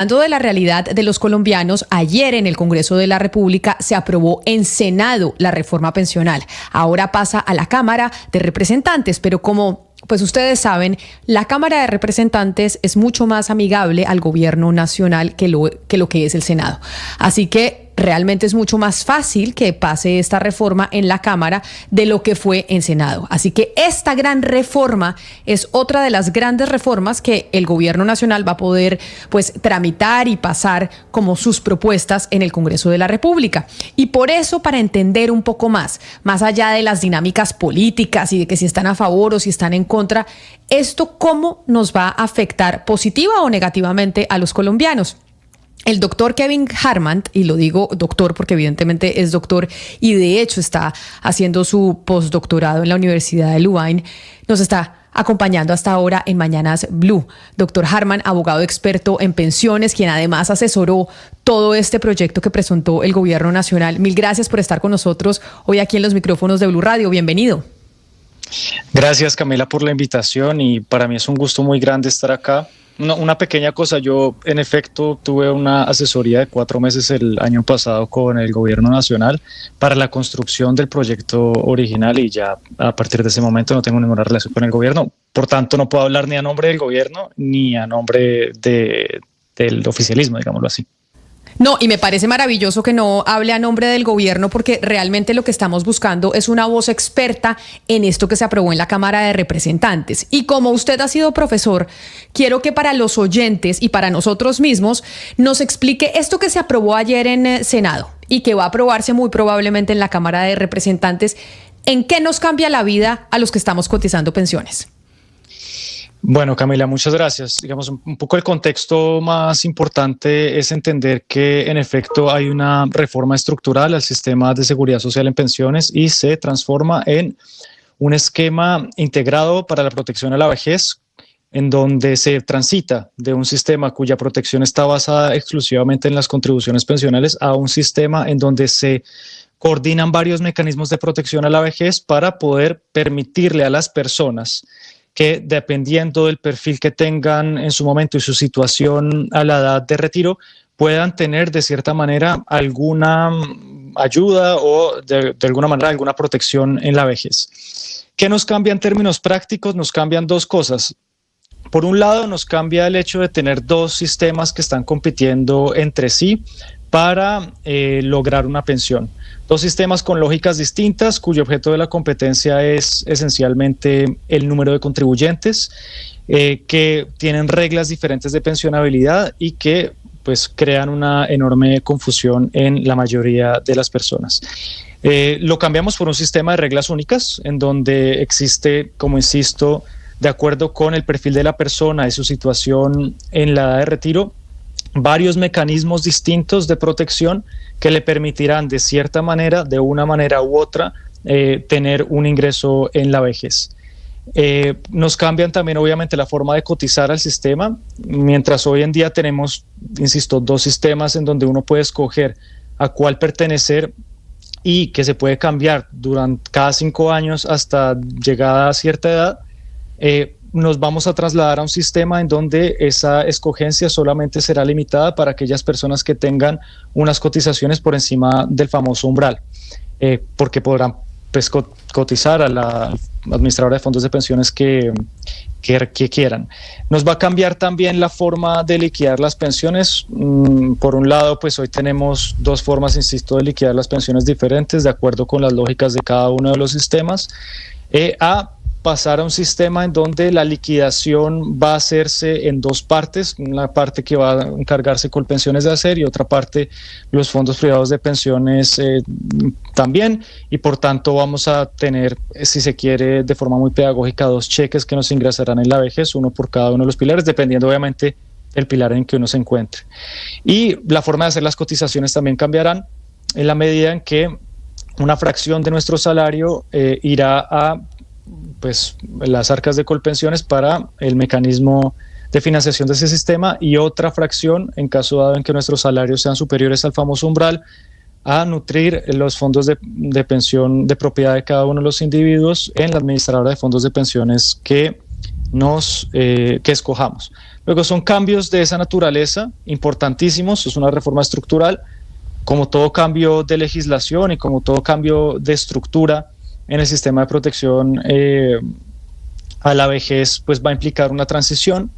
Hablando de la realidad de los colombianos, ayer en el Congreso de la República se aprobó en Senado la reforma pensional. Ahora pasa a la Cámara de Representantes, pero como pues ustedes saben, la Cámara de Representantes es mucho más amigable al gobierno nacional que lo que es el Senado. Así que realmente es mucho más fácil que pase esta reforma en la Cámara de lo que fue en Senado. Así que esta gran reforma es otra de las grandes reformas que el gobierno nacional va a poder pues tramitar y pasar como sus propuestas en el Congreso de la República. Y por eso, para entender un poco más allá de las dinámicas políticas y de que si están a favor o si están en contra, esto cómo nos va a afectar positiva o negativamente a los colombianos. El doctor Kevin Hartman, y lo digo doctor porque evidentemente es doctor y de hecho está haciendo su postdoctorado en la Universidad de Louvain, nos está acompañando hasta ahora en Mañanas Blue. Doctor Hartman, abogado experto en pensiones, quien además asesoró todo este proyecto que presentó el gobierno nacional. Mil gracias por estar con nosotros hoy aquí en los micrófonos de Blue Radio. Bienvenido. Gracias, Camila, por la invitación y para mí es un gusto muy grande estar acá. Una pequeña cosa, yo en efecto tuve una asesoría de 4 meses el año pasado con el gobierno nacional para la construcción del proyecto original y ya a partir de ese momento no tengo ninguna relación con el gobierno. Por tanto, no puedo hablar ni a nombre del gobierno ni a nombre del oficialismo, digámoslo así. No, y me parece maravilloso que no hable a nombre del gobierno porque realmente lo que estamos buscando es una voz experta en esto que se aprobó en la Cámara de Representantes. Y como usted ha sido profesor, quiero que para los oyentes y para nosotros mismos nos explique esto que se aprobó ayer en Senado y que va a aprobarse muy probablemente en la Cámara de Representantes. ¿En qué nos cambia la vida a los que estamos cotizando pensiones? Bueno, Camila, muchas gracias. Digamos, un poco el contexto más importante es entender que en efecto hay una reforma estructural al sistema de seguridad social en pensiones y se transforma en un esquema integrado para la protección a la vejez, en donde se transita de un sistema cuya protección está basada exclusivamente en las contribuciones pensionales a un sistema en donde se coordinan varios mecanismos de protección a la vejez para poder permitirle a las personas que, dependiendo del perfil que tengan en su momento y su situación a la edad de retiro, puedan tener de cierta manera alguna ayuda o de alguna manera alguna protección en la vejez. ¿Qué nos cambia en términos prácticos? Nos cambian dos cosas. Por un lado, nos cambia el hecho de tener dos sistemas que están compitiendo entre sí para lograr una pensión. Dos sistemas con lógicas distintas, cuyo objeto de la competencia es esencialmente el número de contribuyentes, que tienen reglas diferentes de pensionabilidad y que pues crean una enorme confusión en la mayoría de las personas. Lo cambiamos por un sistema de reglas únicas, en donde existe, como insisto, de acuerdo con el perfil de la persona y su situación en la edad de retiro, varios mecanismos distintos de protección que le permitirán de cierta manera, de una manera u otra, tener un ingreso en la vejez. Nos cambian también obviamente la forma de cotizar al sistema, mientras hoy en día tenemos, insisto, dos sistemas en donde uno puede escoger a cuál pertenecer y que se puede cambiar durante cada 5 años hasta llegada a cierta edad. Nos vamos a trasladar a un sistema en donde esa escogencia solamente será limitada para aquellas personas que tengan unas cotizaciones por encima del famoso umbral, porque podrán pues, cotizar a la administradora de fondos de pensiones que quieran. Nos va a cambiar también la forma de liquidar las pensiones. Por un lado, pues hoy tenemos dos formas, insisto, de liquidar las pensiones diferentes de acuerdo con las lógicas de cada uno de los sistemas, a pasar a un sistema en donde la liquidación va a hacerse en dos partes, una parte que va a encargarse con pensiones de hacer y otra parte los fondos privados de pensiones también, y por tanto vamos a tener, si se quiere de forma muy pedagógica, dos cheques que nos ingresarán en la vejez, uno por cada uno de los pilares, dependiendo obviamente del pilar en que uno se encuentre. Y la forma de hacer las cotizaciones también cambiarán en la medida en que una fracción de nuestro salario irá a pues las arcas de Colpensiones para el mecanismo de financiación de ese sistema y otra fracción, en caso dado en que nuestros salarios sean superiores al famoso umbral, a nutrir los fondos de pensión de propiedad de cada uno de los individuos en la administradora de fondos de pensiones que que escojamos. Luego son cambios de esa naturaleza importantísimos, es una reforma estructural, como todo cambio de legislación y como todo cambio de estructura en el sistema de protección a la vejez, pues va a implicar una transición,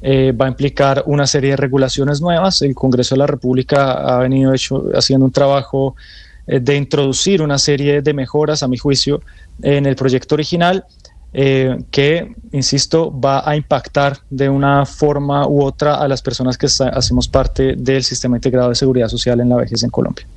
va a implicar una serie de regulaciones nuevas. El Congreso de la República ha venido haciendo un trabajo de introducir una serie de mejoras, a mi juicio, en el proyecto original, que, insisto, va a impactar de una forma u otra a las personas que hacemos parte del Sistema Integrado de Seguridad Social en la Vejez en Colombia.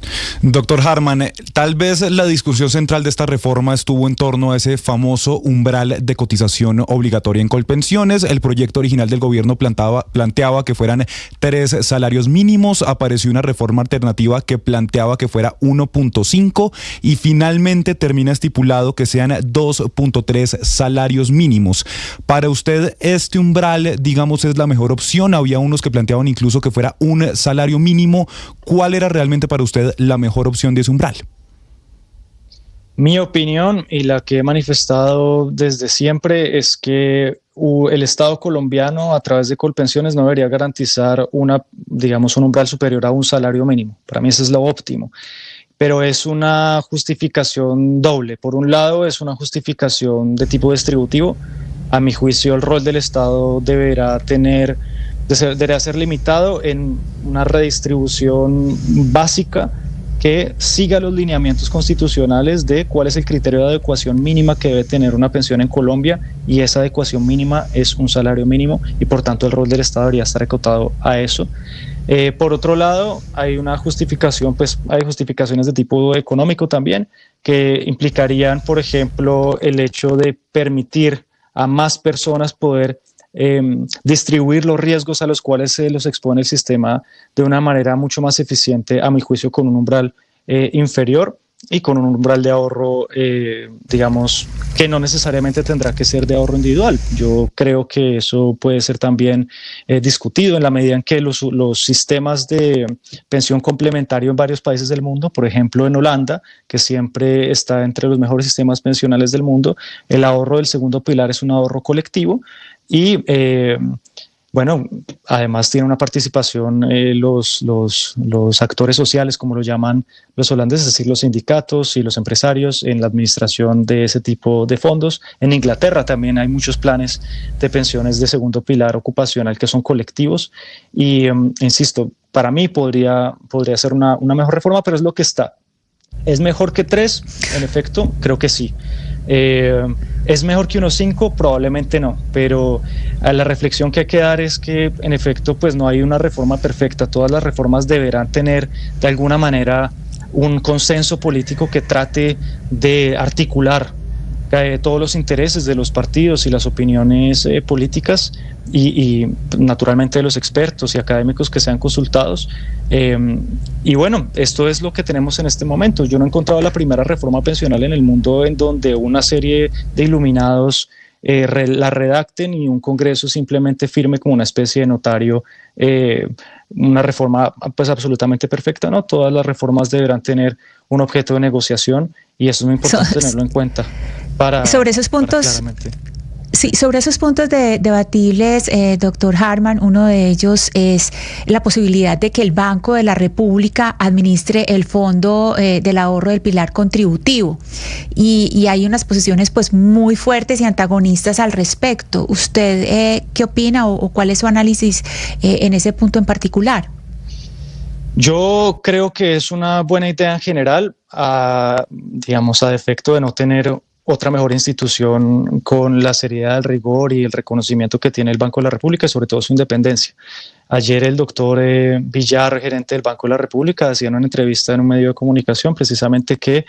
Doctor Harman, tal vez la discusión central de esta reforma estuvo en torno a ese famoso umbral de cotización obligatoria en Colpensiones. El proyecto original del gobierno planteaba que fueran 3 salarios mínimos, apareció una reforma alternativa que planteaba que fuera 1.5 y finalmente termina estipulado que sean 2.3 salarios mínimos. Para usted, este umbral, digamos, es la mejor opción. Había unos que planteaban incluso que fuera un salario mínimo. ¿Cuál era realmente para usted la mejor opción de ese umbral? Mi opinión, y la que he manifestado desde siempre, es que el Estado colombiano, a través de Colpensiones, no debería garantizar un umbral superior a un salario mínimo. Para mí eso es lo óptimo. Pero es una justificación doble. Por un lado, es una justificación de tipo distributivo. A mi juicio, el rol del Estado deberá ser limitado en una redistribución básica que siga los lineamientos constitucionales de cuál es el criterio de adecuación mínima que debe tener una pensión en Colombia, y esa adecuación mínima es un salario mínimo, y por tanto el rol del Estado debería estar acotado a eso. Por otro lado, hay una justificación, pues hay justificaciones de tipo económico también, que implicarían, por ejemplo, el hecho de permitir a más personas poder distribuir los riesgos a los cuales se los expone el sistema de una manera mucho más eficiente, a mi juicio, con un umbral inferior y con un umbral de ahorro, digamos, que no necesariamente tendrá que ser de ahorro individual. Yo creo que eso puede ser también discutido en la medida en que los sistemas de pensión complementario en varios países del mundo, por ejemplo en Holanda, que siempre está entre los mejores sistemas pensionales del mundo, el ahorro del segundo pilar es un ahorro colectivo y además tiene una participación los actores sociales, como lo llaman los holandeses, es decir, los sindicatos y los empresarios en la administración de ese tipo de fondos. En Inglaterra también hay muchos planes de pensiones de segundo pilar ocupacional que son colectivos y, insisto, para mí podría ser una mejor reforma, pero es lo que está. ¿Es mejor que 3? En efecto, creo que sí. ¿Es mejor que 1.5? Probablemente no, pero la reflexión que hay que dar es que en efecto pues no hay una reforma perfecta. Todas las reformas deberán tener de alguna manera un consenso político que trate de articular todos los intereses de los partidos y las opiniones políticas y naturalmente de los expertos y académicos que sean consultados. Y bueno, esto es lo que tenemos en este momento. Yo no he encontrado la primera reforma pensional en el mundo en donde una serie de iluminados la redacten y un Congreso simplemente firme como una especie de notario una reforma pues absolutamente perfecta, ¿no? Todas las reformas deberán tener un objeto de negociación y eso es muy importante tenerlo en cuenta. Sobre esos puntos, sí, sobre esos puntos debatibles, doctor Harman, uno de ellos es la posibilidad de que el Banco de la República administre el fondo del ahorro del pilar contributivo y hay unas posiciones pues muy fuertes y antagonistas al respecto. ¿Usted qué opina o cuál es su análisis en ese punto en particular? Yo creo que es una buena idea en general, a defecto de no tener otra mejor institución con la seriedad, el rigor y el reconocimiento que tiene el Banco de la República y sobre todo su independencia. Ayer el doctor Villar, gerente del Banco de la República, decía en una entrevista en un medio de comunicación precisamente que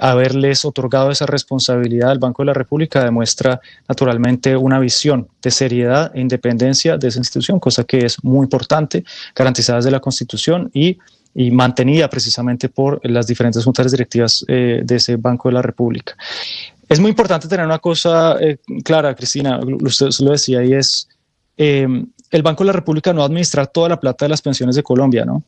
haberles otorgado esa responsabilidad al Banco de la República demuestra naturalmente una visión de seriedad e independencia de esa institución, cosa que es muy importante, garantizada desde la Constitución y mantenida precisamente por las diferentes juntas directivas de ese Banco de la República. Es muy importante tener una cosa clara, Cristina, usted lo decía, y es el Banco de la República no va a administrar toda la plata de las pensiones de Colombia, ¿no?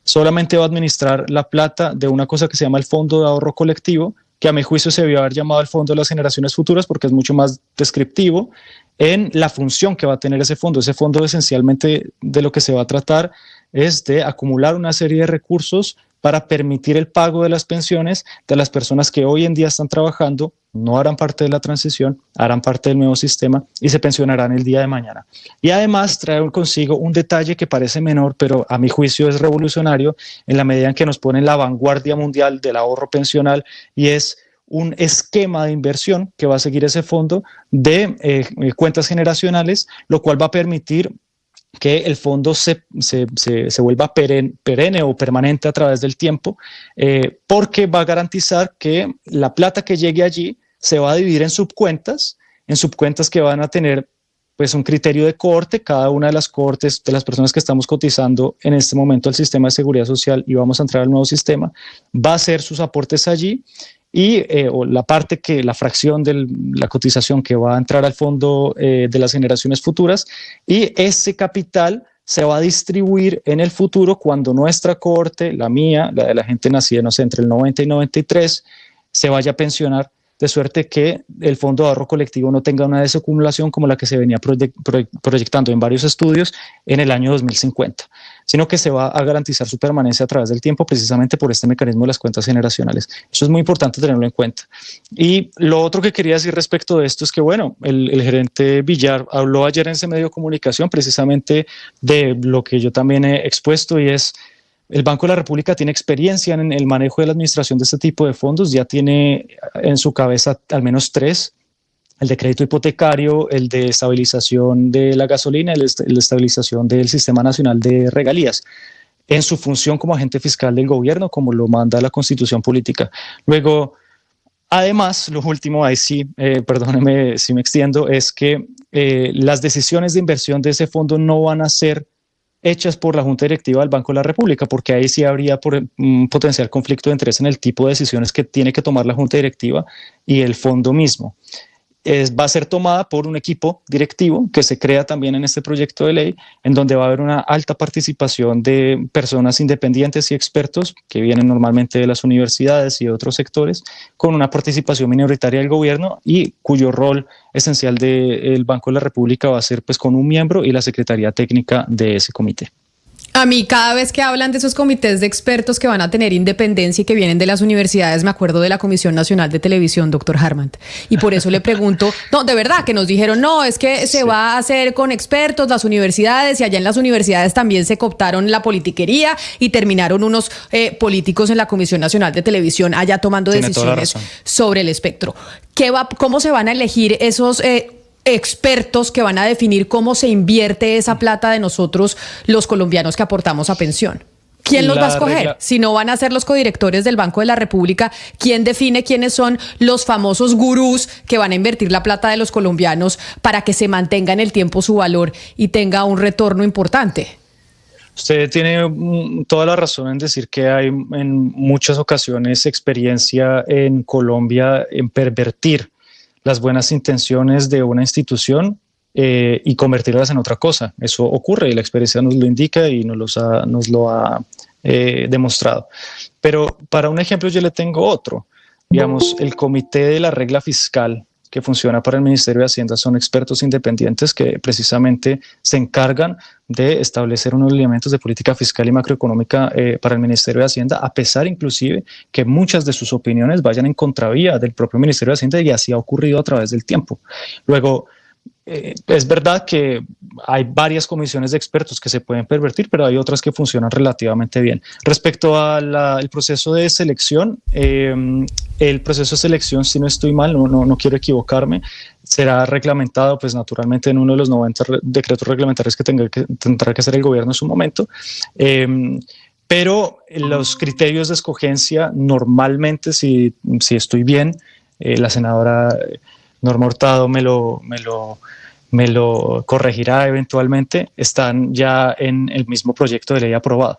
Solamente va a administrar la plata de una cosa que se llama el Fondo de Ahorro Colectivo, que a mi juicio se debió haber llamado el Fondo de las Generaciones Futuras porque es mucho más descriptivo, en la función que va a tener ese fondo. Ese fondo esencialmente de lo que se va a tratar es de acumular una serie de recursos para permitir el pago de las pensiones de las personas que hoy en día están trabajando, no harán parte de la transición, harán parte del nuevo sistema y se pensionarán el día de mañana. Y además trae consigo un detalle que parece menor, pero a mi juicio es revolucionario en la medida en que nos pone en la vanguardia mundial del ahorro pensional, y es un esquema de inversión que va a seguir ese fondo de cuentas generacionales, lo cual va a permitir que el fondo se vuelva perenne o permanente a través del tiempo, porque va a garantizar que la plata que llegue allí se va a dividir en subcuentas que van a tener pues un criterio de cohorte. Cada una de las cohortes de las personas que estamos cotizando en este momento al sistema de seguridad social y vamos a entrar al nuevo sistema, va a hacer sus aportes allí, y o la fracción de la cotización que va a entrar al fondo de las generaciones futuras, y ese capital se va a distribuir en el futuro cuando nuestra cohorte, la mía, la de la gente nacida, no sé, entre el 90 y 93, se vaya a pensionar, de suerte que el fondo de ahorro colectivo no tenga una desacumulación como la que se venía proyectando en varios estudios en el año 2050, sino que se va a garantizar su permanencia a través del tiempo precisamente por este mecanismo de las cuentas generacionales. Eso es muy importante tenerlo en cuenta. Y lo otro que quería decir respecto de esto es que, bueno, el gerente Villar habló ayer en ese medio de comunicación precisamente de lo que yo también he expuesto, y es: el Banco de la República tiene experiencia en el manejo de la administración de este tipo de fondos, ya tiene en su cabeza al menos 3, el de crédito hipotecario, el de estabilización de la gasolina, el de estabilización del Sistema Nacional de Regalías, en su función como agente fiscal del gobierno, como lo manda la Constitución Política. Luego, además, lo último, ahí sí, perdóneme si me extiendo, es que las decisiones de inversión de ese fondo no van a ser hechas por la Junta Directiva del Banco de la República, porque ahí sí habría un potencial conflicto de interés en el tipo de decisiones que tiene que tomar la Junta Directiva y el fondo mismo. Va a ser tomada por un equipo directivo que se crea también en este proyecto de ley, en donde va a haber una alta participación de personas independientes y expertos que vienen normalmente de las universidades y de otros sectores, con una participación minoritaria del gobierno, y cuyo rol esencial del Banco de la República va a ser pues con un miembro y la Secretaría Técnica de ese comité. A mí, cada vez que hablan de esos comités de expertos que van a tener independencia y que vienen de las universidades, me acuerdo de la Comisión Nacional de Televisión, doctor Harman. Y por eso le pregunto, no, de verdad, que nos dijeron, no, es que se va a hacer con expertos las universidades, y allá en las universidades también se cooptaron la politiquería y terminaron unos políticos en la Comisión Nacional de Televisión allá tomando decisiones sobre el espectro. ¿Cómo se van a elegir esos expertos que van a definir cómo se invierte esa plata de nosotros, los colombianos que aportamos a pensión? ¿Quién los va a escoger? Si no van a ser los codirectores del Banco de la República, ¿quién define quiénes son los famosos gurús que van a invertir la plata de los colombianos para que se mantenga en el tiempo su valor y tenga un retorno importante? Usted tiene toda la razón en decir que hay en muchas ocasiones experiencia en Colombia en pervertir las buenas intenciones de una institución y convertirlas en otra cosa. Eso ocurre y la experiencia nos lo indica y nos lo ha demostrado. Pero para un ejemplo yo le tengo otro. Digamos, el Comité de la Regla Fiscal que funciona para el Ministerio de Hacienda son expertos independientes que precisamente se encargan de establecer unos lineamientos de política fiscal y macroeconómica para el Ministerio de Hacienda, a pesar inclusive que muchas de sus opiniones vayan en contravía del propio Ministerio de Hacienda, y así ha ocurrido a través del tiempo. Luego, es verdad que hay varias comisiones de expertos que se pueden pervertir, pero hay otras que funcionan relativamente bien. Respecto al proceso de selección, el proceso de selección, si no estoy mal, no quiero equivocarme, será reglamentado pues naturalmente en uno de los 90 decretos reglamentarios que tendrá que hacer el gobierno en su momento. Pero los criterios de escogencia normalmente, si estoy bien, la senadora Norma Hurtado me lo corregirá eventualmente, están ya en el mismo proyecto de ley aprobado.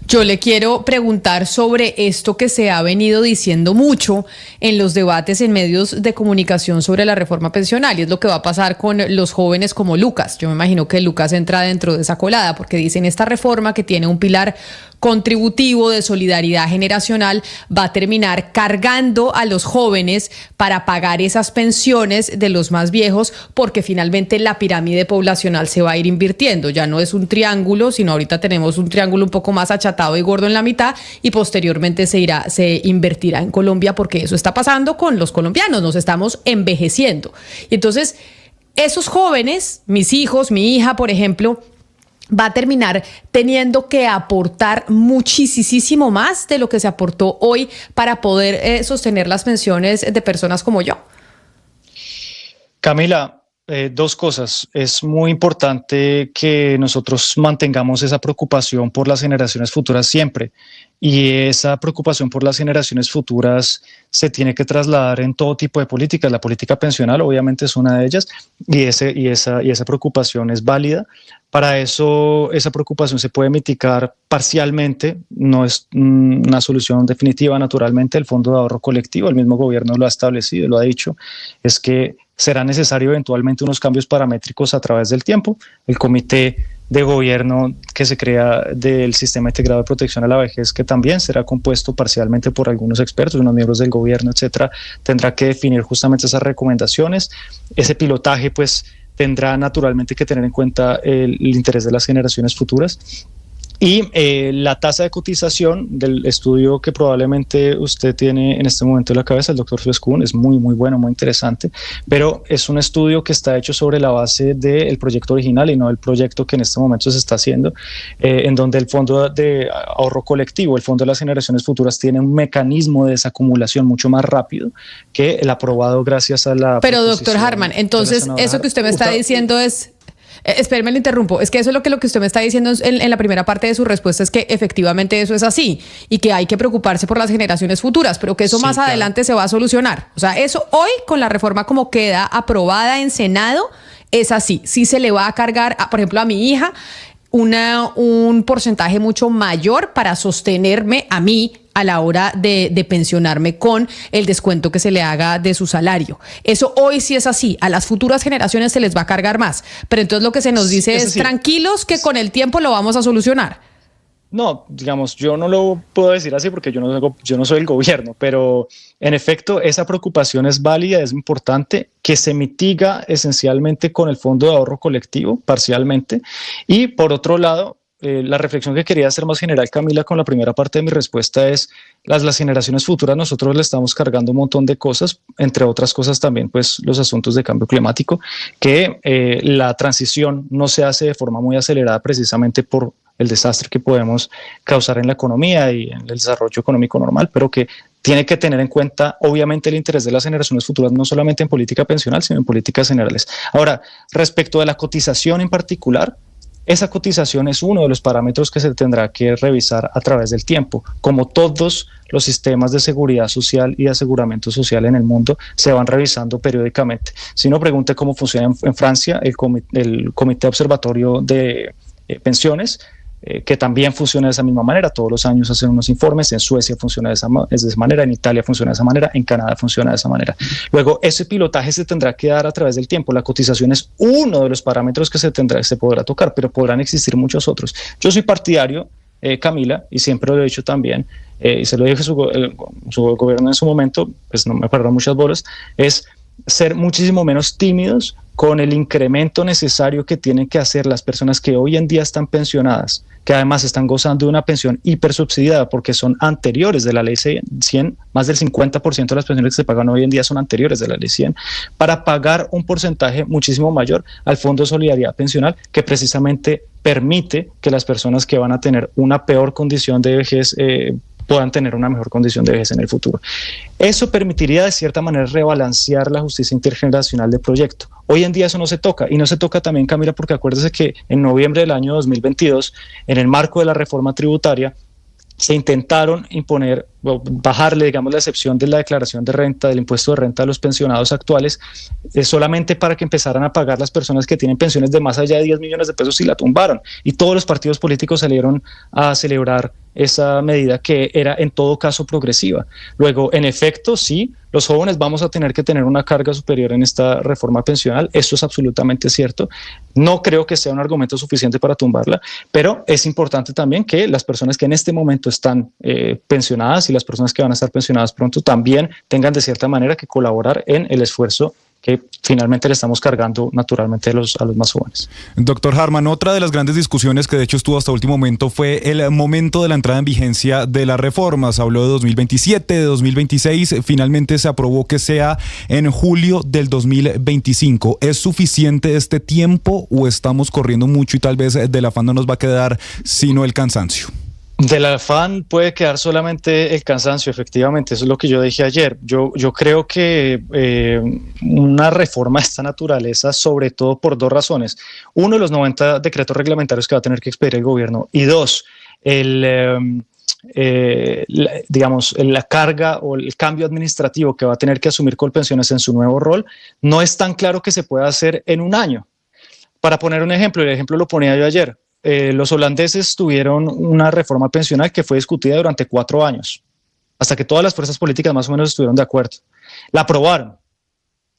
Yo le quiero preguntar sobre esto que se ha venido diciendo mucho en los debates en medios de comunicación sobre la reforma pensional, y es lo que va a pasar con los jóvenes como Lucas. Yo me imagino que Lucas entra dentro de esa colada, porque dicen esta reforma que tiene un pilar contributivo de solidaridad generacional va a terminar cargando a los jóvenes para pagar esas pensiones de los más viejos, porque finalmente la pirámide poblacional se va a ir invirtiendo. Ya no es un triángulo, sino ahorita tenemos un triángulo un poco más achatado y gordo en la mitad, y posteriormente se invertirá en Colombia, porque eso está pasando con los colombianos, nos estamos envejeciendo. Y entonces esos jóvenes, mis hijos, mi hija, por ejemplo, va a terminar teniendo que aportar muchísimo más de lo que se aportó hoy para poder sostener las pensiones de personas como yo. Camila, dos cosas. Es muy importante que nosotros mantengamos esa preocupación por las generaciones futuras siempre, y esa preocupación por las generaciones futuras se tiene que trasladar en todo tipo de políticas. La política pensional obviamente es una de ellas, y esa preocupación es válida. Para eso, esa preocupación se puede mitigar parcialmente, no es una solución definitiva, naturalmente. El Fondo de Ahorro Colectivo, el mismo gobierno lo ha establecido, lo ha dicho, es que será necesario eventualmente unos cambios paramétricos a través del tiempo. El comité de gobierno que se crea del Sistema Integrado de Protección a la Vejez, que también será compuesto parcialmente por algunos expertos, unos miembros del gobierno, etcétera, tendrá que definir justamente esas recomendaciones. Ese pilotaje, pues, tendrá naturalmente que tener en cuenta el interés de las generaciones futuras. Y la tasa de cotización del estudio que probablemente usted tiene en este momento en la cabeza, el doctor Suescún, es muy bueno, muy interesante, pero es un estudio que está hecho sobre la base del proyecto original y no el proyecto que en este momento se está haciendo, en donde el Fondo de Ahorro Colectivo, el Fondo de las Generaciones Futuras, tiene un mecanismo de desacumulación mucho más rápido que el aprobado gracias a la... Pero doctor Harman, entonces eso que usted me está diciendo es... Espérame, lo interrumpo. Es que eso es lo que usted me está diciendo en la primera parte de su respuesta, es que efectivamente eso es así y que hay que preocuparse por las generaciones futuras, pero que eso más adelante se va a solucionar. O sea, eso hoy con la reforma como queda aprobada en Senado es así. Sí se le va a cargar, por ejemplo, a mi hija un porcentaje mucho mayor para sostenerme a mí a la hora de pensionarme con el descuento que se le haga de su salario. Eso hoy sí es así. A las futuras generaciones se les va a cargar más. Pero entonces lo que se nos dice es tranquilos que con el tiempo lo vamos a solucionar. No, digamos, yo no lo puedo decir así porque yo no soy el gobierno, pero en efecto esa preocupación es válida, es importante, que se mitiga esencialmente con el Fondo de Ahorro Colectivo, parcialmente. Y por otro lado, la reflexión que quería hacer más general, Camila, con la primera parte de mi respuesta es las generaciones futuras, nosotros le estamos cargando un montón de cosas, entre otras cosas también pues los asuntos de cambio climático, que la transición no se hace de forma muy acelerada precisamente por el desastre que podemos causar en la economía y en el desarrollo económico normal, pero que tiene que tener en cuenta obviamente el interés de las generaciones futuras, no solamente en política pensional, sino en políticas generales. Ahora, respecto de la cotización en particular, esa cotización es uno de los parámetros que se tendrá que revisar a través del tiempo. Como todos los sistemas de seguridad social y de aseguramiento social en el mundo se van revisando periódicamente. Si uno pregunta cómo funciona en Francia, el Comité Observatorio de Pensiones, que también funciona de esa misma manera, todos los años hacen unos informes. En Suecia funciona de esa manera, en Italia funciona de esa manera, en Canadá funciona de esa manera. Luego, ese pilotaje se tendrá que dar a través del tiempo. La cotización es uno de los parámetros que se podrá tocar, pero podrán existir muchos otros. Yo soy partidario, Camila, y siempre lo he dicho también, y se lo dije a su gobierno en su momento, pues no me pararon muchas bolas, es ser muchísimo menos tímidos con el incremento necesario que tienen que hacer las personas que hoy en día están pensionadas, que además están gozando de una pensión hipersubsidiada porque son anteriores de la ley 100, más del 50% de las pensiones que se pagan hoy en día son anteriores de la ley 100, para pagar un porcentaje muchísimo mayor al Fondo de Solidaridad Pensional, que precisamente permite que las personas que van a tener una peor condición de vejez puedan tener una mejor condición de vejez en el futuro. Eso permitiría de cierta manera rebalancear la justicia intergeneracional del proyecto. Hoy en día eso no se toca, y no se toca también, Camila, porque acuérdese que en noviembre del año 2022, en el marco de la reforma tributaria, se intentaron imponer, bajarle, digamos, la excepción de la declaración de renta, del impuesto de renta a los pensionados actuales, solamente para que empezaran a pagar las personas que tienen pensiones de más allá de 10 millones de pesos, y la tumbaron. Y todos los partidos políticos salieron a celebrar esa medida que era en todo caso progresiva. Luego, en efecto, sí, los jóvenes vamos a tener que tener una carga superior en esta reforma pensional, eso es absolutamente cierto. No creo que sea un argumento suficiente para tumbarla, pero es importante también que las personas que en este momento están pensionadas y las personas que van a estar pensionadas pronto también tengan de cierta manera que colaborar en el esfuerzo que finalmente le estamos cargando naturalmente a los más jóvenes. Doctor Harman, otra de las grandes discusiones que de hecho estuvo hasta último momento fue el momento de la entrada en vigencia de las reformas. Habló de 2027, de 2026, finalmente se aprobó que sea en julio del 2025. ¿Es suficiente este tiempo o estamos corriendo mucho y tal vez del afán no nos va a quedar sino el cansancio? Del afán puede quedar solamente el cansancio, efectivamente, eso es lo que yo dije ayer. Yo creo que una reforma de esta naturaleza, sobre todo por dos razones. Uno, los 90 decretos reglamentarios que va a tener que expedir el gobierno. Y dos, la carga o el cambio administrativo que va a tener que asumir Colpensiones en su nuevo rol, no es tan claro que se pueda hacer en un año. Para poner un ejemplo, el ejemplo lo ponía yo ayer. Los holandeses tuvieron una reforma pensional que fue discutida durante 4 años, hasta que todas las fuerzas políticas más o menos estuvieron de acuerdo. La aprobaron,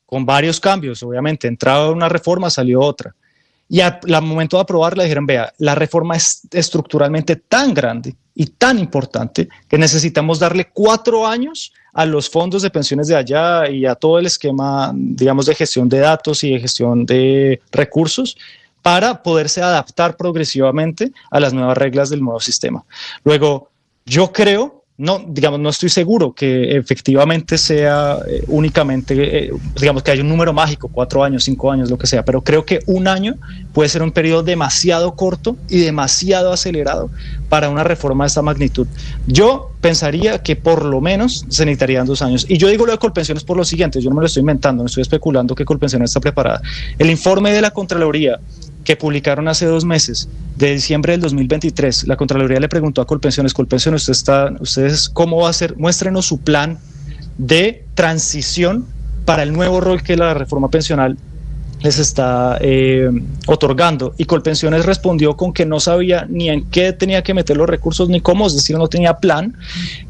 con varios cambios, obviamente. Entraba una reforma, salió otra. Y al momento de aprobarla dijeron, vea, la reforma es estructuralmente tan grande y tan importante que necesitamos darle 4 años a los fondos de pensiones de allá y a todo el esquema, digamos, de gestión de datos y de gestión de recursos, para poderse adaptar progresivamente a las nuevas reglas del nuevo sistema. Luego, yo creo, no estoy seguro que efectivamente sea únicamente, que haya un número mágico, 4 años, 5 años, lo que sea, pero creo que un año puede ser un periodo demasiado corto y demasiado acelerado para una reforma de esta magnitud. Yo pensaría que por lo menos se necesitarían 2 años. Y yo digo lo de Colpensiones por lo siguiente, yo no me lo estoy inventando, no estoy especulando que Colpensiones está preparada. El informe de la Contraloría que publicaron hace 2 meses, de diciembre del 2023, la Contraloría le preguntó a Colpensiones, ustedes ¿cómo va a ser? Muéstrenos su plan de transición para el nuevo rol que la reforma pensional les está otorgando. Y Colpensiones respondió con que no sabía ni en qué tenía que meter los recursos ni cómo, es decir, no tenía plan,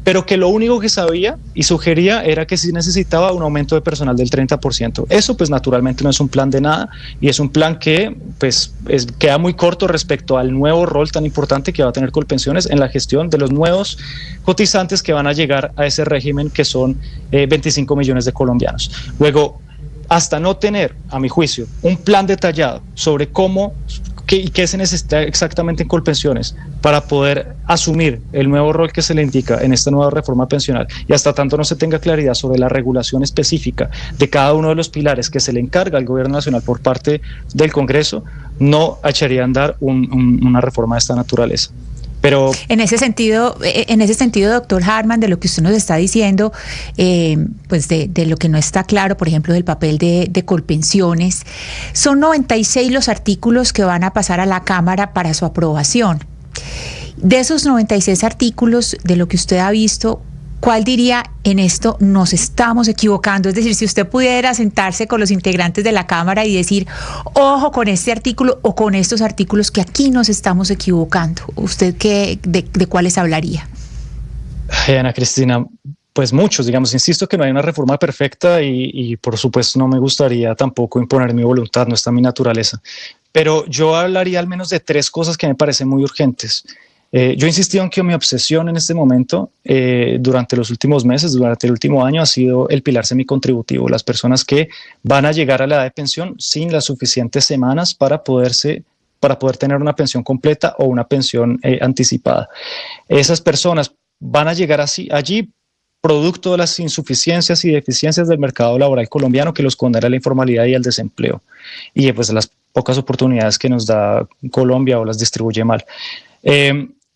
pero que lo único que sabía y sugería era que sí necesitaba un aumento de personal del 30%. Eso pues naturalmente no es un plan de nada y es un plan que pues queda muy corto respecto al nuevo rol tan importante que va a tener Colpensiones en la gestión de los nuevos cotizantes que van a llegar a ese régimen, que son 25 millones de colombianos. Luego, hasta no tener, a mi juicio, un plan detallado sobre qué se necesita exactamente en Colpensiones para poder asumir el nuevo rol que se le indica en esta nueva reforma pensional, y hasta tanto no se tenga claridad sobre la regulación específica de cada uno de los pilares que se le encarga al gobierno nacional por parte del Congreso, no echaría a andar una reforma de esta naturaleza. Pero en ese sentido, doctor Harman, de lo que usted nos está diciendo, pues de lo que no está claro, por ejemplo, del papel de Colpensiones, son 96 los artículos que van a pasar a la Cámara para su aprobación. De esos 96 artículos, de lo que usted ha visto, ¿cuál diría en esto nos estamos equivocando? Es decir, si usted pudiera sentarse con los integrantes de la Cámara y decir, ojo con este artículo o con estos artículos que aquí nos estamos equivocando, ¿usted de cuáles hablaría? Ana Cristina, pues muchos, insisto que no hay una reforma perfecta y por supuesto no me gustaría tampoco imponer mi voluntad, no está en mi naturaleza, pero yo hablaría al menos de 3 cosas que me parecen muy urgentes. Yo he insistido en que mi obsesión en este momento, durante los últimos meses, durante el último año, ha sido el pilar semicontributivo, las personas que van a llegar a la edad de pensión sin las suficientes semanas para poder tener una pensión completa o una pensión anticipada. Esas personas van a llegar allí producto de las insuficiencias y deficiencias del mercado laboral colombiano, que los condena a la informalidad y al desempleo, y pues las pocas oportunidades que nos da Colombia o las distribuye mal.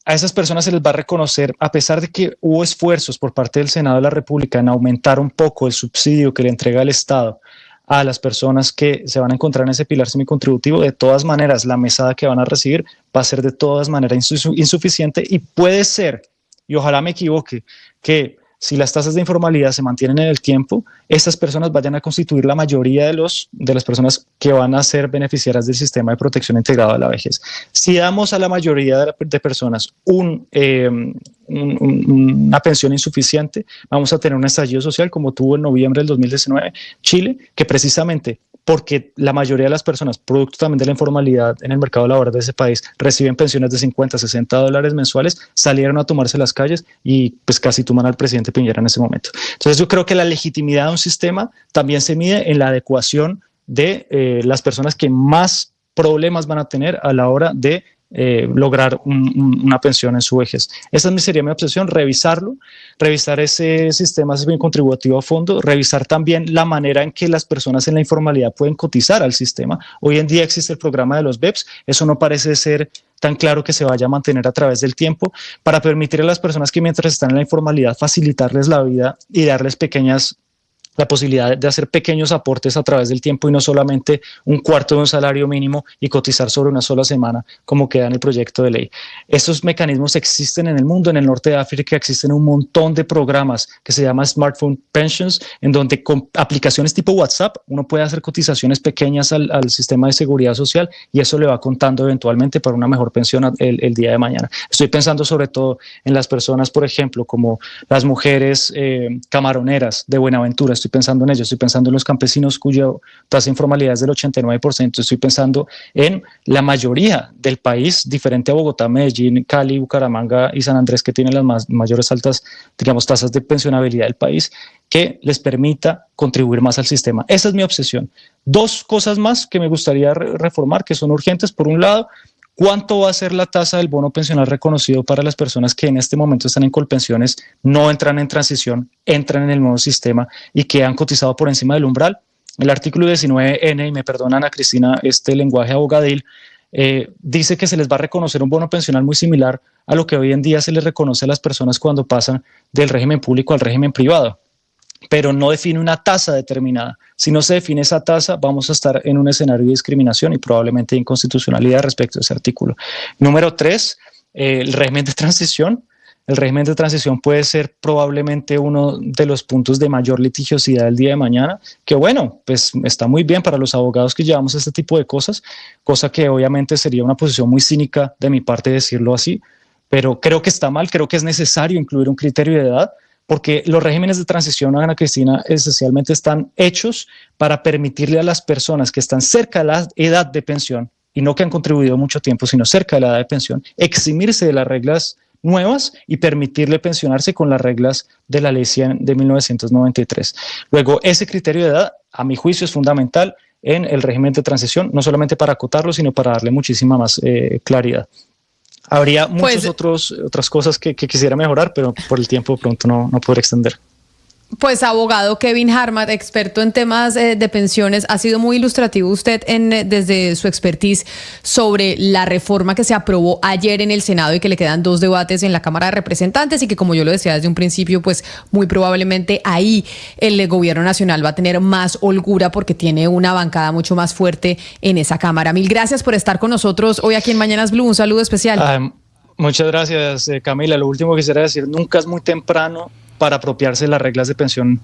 A esas personas se les va a reconocer, a pesar de que hubo esfuerzos por parte del Senado de la República en aumentar un poco el subsidio que le entrega el Estado a las personas que se van a encontrar en ese pilar semicontributivo, de todas maneras la mesada que van a recibir va a ser de todas maneras insuficiente, y puede ser, y ojalá me equivoque, que si las tasas de informalidad se mantienen en el tiempo, estas personas vayan a constituir la mayoría de las personas que van a ser beneficiarias del sistema de protección integrado de la vejez. Si damos a la mayoría de personas una pensión insuficiente, vamos a tener un estallido social como tuvo en noviembre del 2019 Chile, que precisamente porque la mayoría de las personas, producto también de la informalidad en el mercado laboral de ese país, reciben pensiones de 50, 60 dólares mensuales, salieron a tomarse las calles y pues casi toman al presidente Piñera en ese momento. Entonces yo creo que la legitimidad de un sistema también se mide en la adecuación de las personas que más problemas van a tener a la hora de lograr una pensión en su vejez. Esa sería mi obsesión, revisar ese sistema contributivo a fondo, revisar también la manera en que las personas en la informalidad pueden cotizar al sistema. Hoy en día existe el programa de los BEPS, eso no parece ser tan claro que se vaya a mantener a través del tiempo, para permitir a las personas que mientras están en la informalidad facilitarles la vida y darles la posibilidad de hacer pequeños aportes a través del tiempo y no solamente un cuarto de un salario mínimo y cotizar sobre una sola semana como queda en el proyecto de ley. Estos mecanismos existen en el mundo. En el norte de África existen un montón de programas que se llama Smartphone Pensions, en donde con aplicaciones tipo WhatsApp uno puede hacer cotizaciones pequeñas al sistema de seguridad social y eso le va contando eventualmente para una mejor pensión el día de mañana. Estoy pensando sobre todo en las personas, por ejemplo, como las mujeres camaroneras de Buenaventura. Estoy pensando en ellos, estoy pensando en los campesinos cuya tasa de informalidad es del 89%, estoy pensando en la mayoría del país, diferente a Bogotá, Medellín, Cali, Bucaramanga y San Andrés, que tienen las mayores altas, digamos, tasas de pensionabilidad del país, que les permita contribuir más al sistema. Esa es mi obsesión. Dos cosas más que me gustaría reformar, que son urgentes. Por un lado, ¿cuánto va a ser la tasa del bono pensional reconocido para las personas que en este momento están en Colpensiones, no entran en transición, entran en el nuevo sistema y que han cotizado por encima del umbral? El artículo 19N, y me perdona Ana Cristina este lenguaje abogadil, dice que se les va a reconocer un bono pensional muy similar a lo que hoy en día se les reconoce a las personas cuando pasan del régimen público al régimen privado, pero no define una tasa determinada. Si no se define esa tasa, vamos a estar en un escenario de discriminación y probablemente de inconstitucionalidad respecto a ese artículo. Número 3, el régimen de transición. El régimen de transición puede ser probablemente uno de los puntos de mayor litigiosidad el día de mañana, que bueno, pues está muy bien para los abogados que llevamos este tipo de cosas, cosa que obviamente sería una posición muy cínica de mi parte decirlo así, pero creo que está mal, creo que es necesario incluir un criterio de edad, porque los regímenes de transición, Ana Cristina, esencialmente están hechos para permitirle a las personas que están cerca de la edad de pensión, y no que han contribuido mucho tiempo, sino cerca de la edad de pensión, eximirse de las reglas nuevas y permitirle pensionarse con las reglas de la ley 100 de 1993. Luego, ese criterio de edad, a mi juicio, es fundamental en el régimen de transición, no solamente para acotarlo, sino para darle muchísima más claridad. Habría muchas otras cosas que quisiera mejorar, pero por el tiempo pronto no podré extender. Pues abogado Kevin Harman, experto en temas de pensiones, ha sido muy ilustrativo usted desde su expertise sobre la reforma que se aprobó ayer en el Senado y que le quedan 2 debates en la Cámara de Representantes y que, como yo lo decía desde un principio, pues muy probablemente ahí el gobierno nacional va a tener más holgura porque tiene una bancada mucho más fuerte en esa Cámara. Mil gracias por estar con nosotros hoy aquí en Mañanas Blue. Un saludo especial. Muchas gracias, Camila. Lo último que quisiera decir, nunca es muy temprano para apropiarse de las reglas de pensión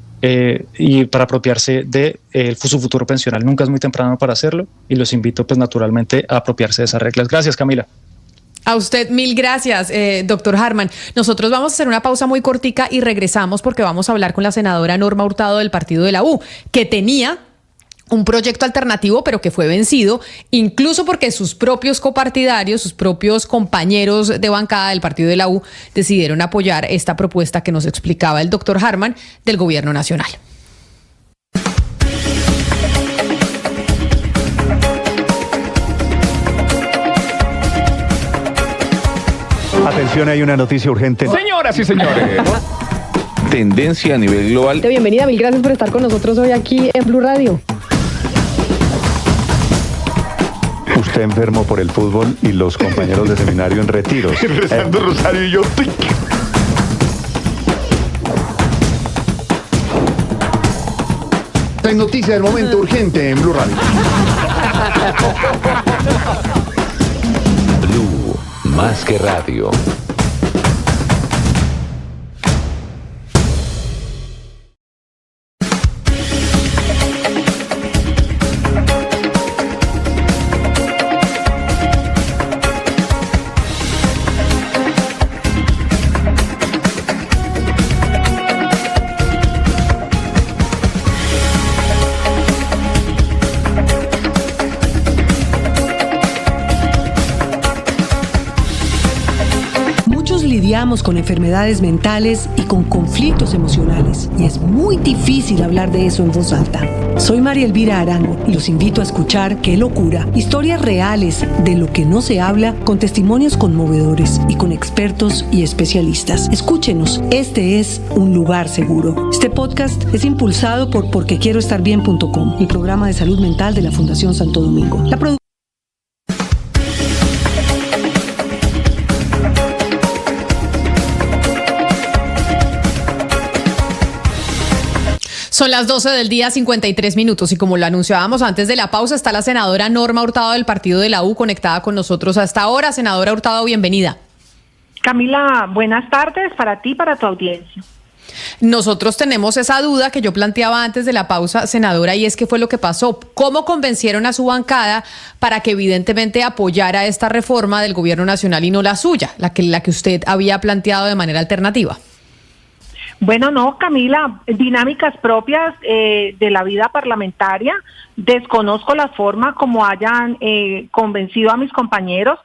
y para apropiarse de su futuro pensional. Nunca es muy temprano para hacerlo y los invito pues naturalmente a apropiarse de esas reglas. Gracias, Camila. A usted mil gracias, doctor Harman. Nosotros vamos a hacer una pausa muy cortica y regresamos porque vamos a hablar con la senadora Norma Hurtado del partido de la U, que tenía un proyecto alternativo, pero que fue vencido, incluso porque sus propios copartidarios, sus propios compañeros de bancada del partido de la U decidieron apoyar esta propuesta que nos explicaba el doctor Harman del gobierno nacional. Atención, hay una noticia urgente. Señoras y señores. Tendencia a nivel global. Bienvenida, mil gracias por estar con nosotros hoy aquí en Blue Radio. Usted enfermo por el fútbol y los compañeros de seminario en retiros. Rezando rosario y yo. Esta es noticia del momento urgente en Blue Radio. Blue, más que radio. lidiamos con enfermedades mentales y con conflictos emocionales, y es muy difícil hablar de eso en voz alta. Soy María Elvira Arango y los invito a escuchar Qué locura, historias reales de lo que no se habla, con testimonios conmovedores y con expertos y especialistas. Escúchenos, este es un lugar seguro. Este podcast es impulsado por porquequieroestarbien.com, el programa de salud mental de la Fundación Santo Domingo. Son las 12 del día, 53 minutos, y como lo anunciábamos antes de la pausa, está la senadora Norma Hurtado del partido de la U conectada con nosotros hasta ahora. Senadora Hurtado, bienvenida. Camila, buenas tardes para ti y para tu audiencia. Nosotros tenemos esa duda que yo planteaba antes de la pausa, senadora, y es qué fue lo que pasó. ¿Cómo convencieron a su bancada para que evidentemente apoyara esta reforma del gobierno nacional y no la suya, la que usted había planteado de manera alternativa? Bueno, no, Camila, dinámicas propias de la vida parlamentaria. Desconozco la forma como hayan convencido a mis compañeros.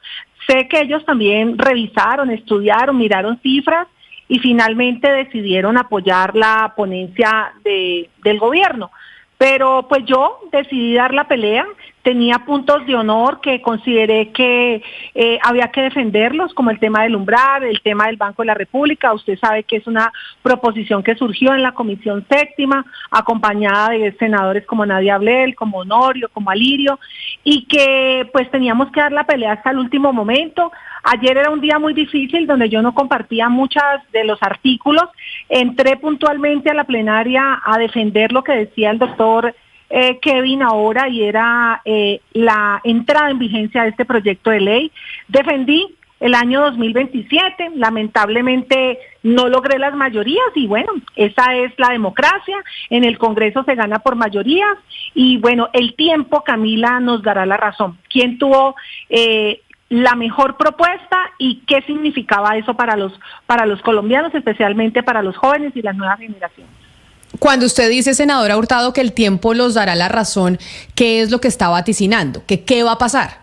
Sé que ellos también revisaron, estudiaron, miraron cifras y finalmente decidieron apoyar la ponencia del gobierno. Pero pues yo decidí dar la pelea, tenía puntos de honor que consideré que había que defenderlos, como el tema del umbral, el tema del Banco de la República. Usted sabe que es una proposición que surgió en la Comisión Séptima, acompañada de senadores como Nadia Ablel, como Honorio, como Alirio, y que pues teníamos que dar la pelea hasta el último momento. Ayer era un día muy difícil donde yo no compartía muchos de los artículos. Entré puntualmente a la plenaria a defender lo que decía el doctor Kevin ahora, y era la entrada en vigencia de este proyecto de ley. Defendí el año 2027, lamentablemente no logré las mayorías y bueno, esa es la democracia, en el Congreso se gana por mayorías y bueno, el tiempo, Camila, nos dará la razón. ¿Quién tuvo la mejor propuesta y qué significaba eso para los colombianos, especialmente para los jóvenes y las nuevas generaciones? Cuando usted dice, senadora Hurtado, que el tiempo los dará la razón, ¿qué es lo que está vaticinando? ¿Qué va a pasar?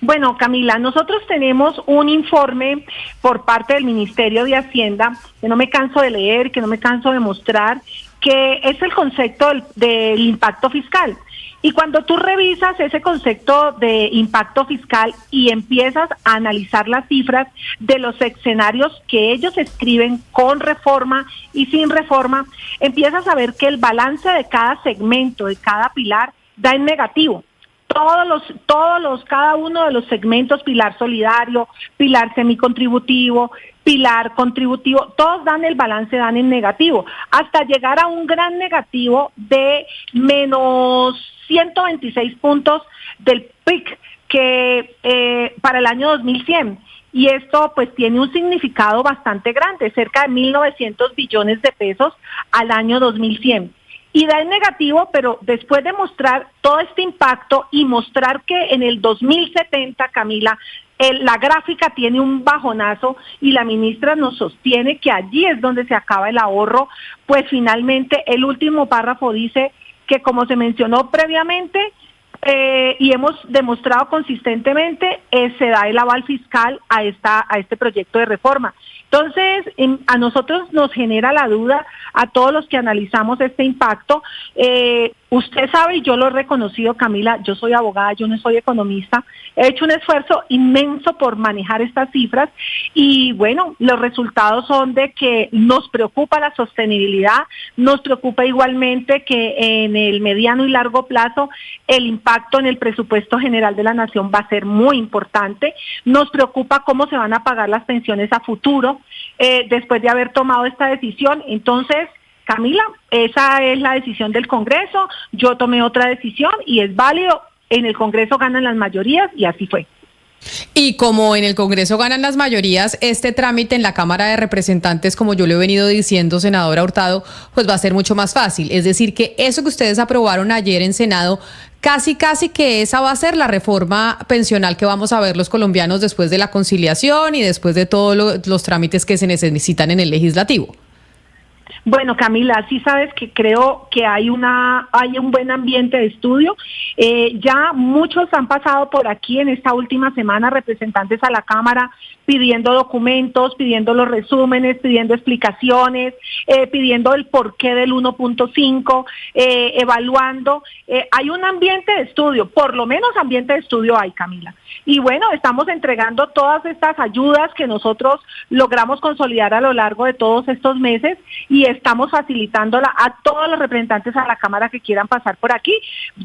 Bueno, Camila, nosotros tenemos un informe por parte del Ministerio de Hacienda, que no me canso de leer, que no me canso de mostrar, que es el concepto del impacto fiscal. Y cuando tú revisas ese concepto de impacto fiscal y empiezas a analizar las cifras de los escenarios que ellos escriben con reforma y sin reforma, empiezas a ver que el balance de cada segmento, de cada pilar, da en negativo. Cada uno de los segmentos, pilar solidario, pilar semicontributivo, pilar contributivo, todos dan el balance, dan en negativo, hasta llegar a un gran negativo de menos 126 puntos del PIC que para el año 2100. Y esto pues tiene un significado bastante grande, cerca de 1.900 billones de pesos al año 2100. Y da en negativo, pero después de mostrar todo este impacto y mostrar que en el 2070, Camila, la gráfica tiene un bajonazo y la ministra nos sostiene que allí es donde se acaba el ahorro, pues finalmente el último párrafo dice que, como se mencionó previamente y hemos demostrado consistentemente, se da el aval fiscal a este proyecto de reforma. Entonces, a nosotros nos genera la duda, a todos los que analizamos este impacto. Usted sabe, y yo lo he reconocido, Camila, yo soy abogada, yo no soy economista, he hecho un esfuerzo inmenso por manejar estas cifras y bueno, los resultados son de que nos preocupa la sostenibilidad, nos preocupa igualmente que en el mediano y largo plazo el impacto en el presupuesto general de la nación va a ser muy importante, nos preocupa cómo se van a pagar las pensiones a futuro después de haber tomado esta decisión. Entonces, Camila, esa es la decisión del Congreso, yo tomé otra decisión y es válido, en el Congreso ganan las mayorías y así fue. Y como en el Congreso ganan las mayorías, este trámite en la Cámara de Representantes, como yo le he venido diciendo, senadora Hurtado, pues va a ser mucho más fácil. Es decir, que eso que ustedes aprobaron ayer en Senado, casi que esa va a ser la reforma pensional que vamos a ver los colombianos después de la conciliación y después de todos los trámites que se necesitan en el legislativo. Bueno, Camila, sí sabes que creo que hay un buen ambiente de estudio. Ya muchos han pasado por aquí en esta última semana, representantes a la Cámara, pidiendo documentos, pidiendo los resúmenes, pidiendo explicaciones, pidiendo el porqué del 1.5, evaluando. Hay un ambiente de estudio, por lo menos ambiente de estudio hay, Camila. Y bueno, estamos entregando todas estas ayudas que nosotros logramos consolidar a lo largo de todos estos meses y estamos facilitándola a todos los representantes a la Cámara que quieran pasar por aquí.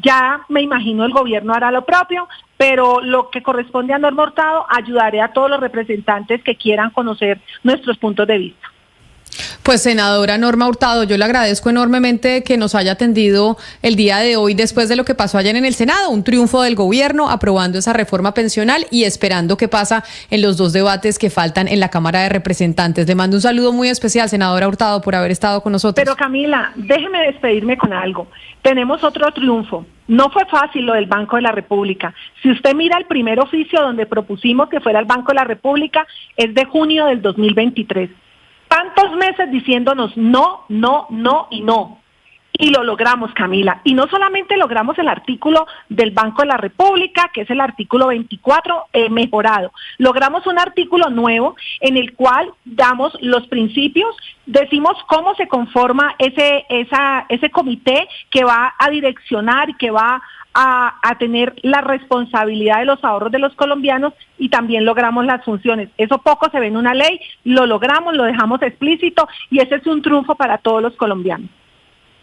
Ya me imagino el gobierno hará lo propio, pero lo que corresponde a Norma Hurtado, ayudaré a todos los representantes que quieran conocer nuestros puntos de vista. Pues senadora Norma Hurtado, yo le agradezco enormemente que nos haya atendido el día de hoy después de lo que pasó ayer en el Senado, un triunfo del gobierno aprobando esa reforma pensional y esperando qué pasa en los 2 debates que faltan en la Cámara de Representantes. Le mando un saludo muy especial, senadora Hurtado, por haber estado con nosotros. Pero Camila, déjeme despedirme con algo. Tenemos otro triunfo. No fue fácil lo del Banco de la República. Si usted mira el primer oficio donde propusimos que fuera el Banco de la República, es de junio del 2023. Tantos meses diciéndonos no, no, no y no. Y lo logramos, Camila. Y no solamente logramos el artículo del Banco de la República, que es el artículo 24, mejorado. Logramos un artículo nuevo en el cual damos los principios, decimos cómo se conforma ese comité que va a direccionar y que va a tener la responsabilidad de los ahorros de los colombianos y también logramos las funciones. Eso poco se ve en una ley, lo logramos, lo dejamos explícito y ese es un triunfo para todos los colombianos.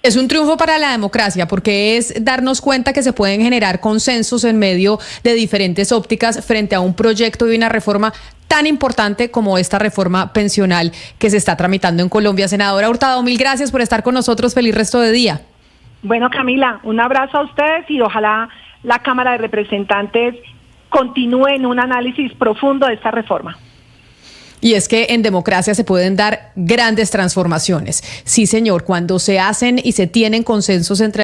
Es un triunfo para la democracia porque es darnos cuenta que se pueden generar consensos en medio de diferentes ópticas frente a un proyecto y una reforma tan importante como esta reforma pensional que se está tramitando en Colombia. Senadora Hurtado, mil gracias por estar con nosotros. Feliz resto de día. Bueno, Camila, un abrazo a ustedes y ojalá la Cámara de Representantes continúe en un análisis profundo de esta reforma. Y es que en democracia se pueden dar grandes transformaciones. Sí, señor, cuando se hacen y se tienen consensos entre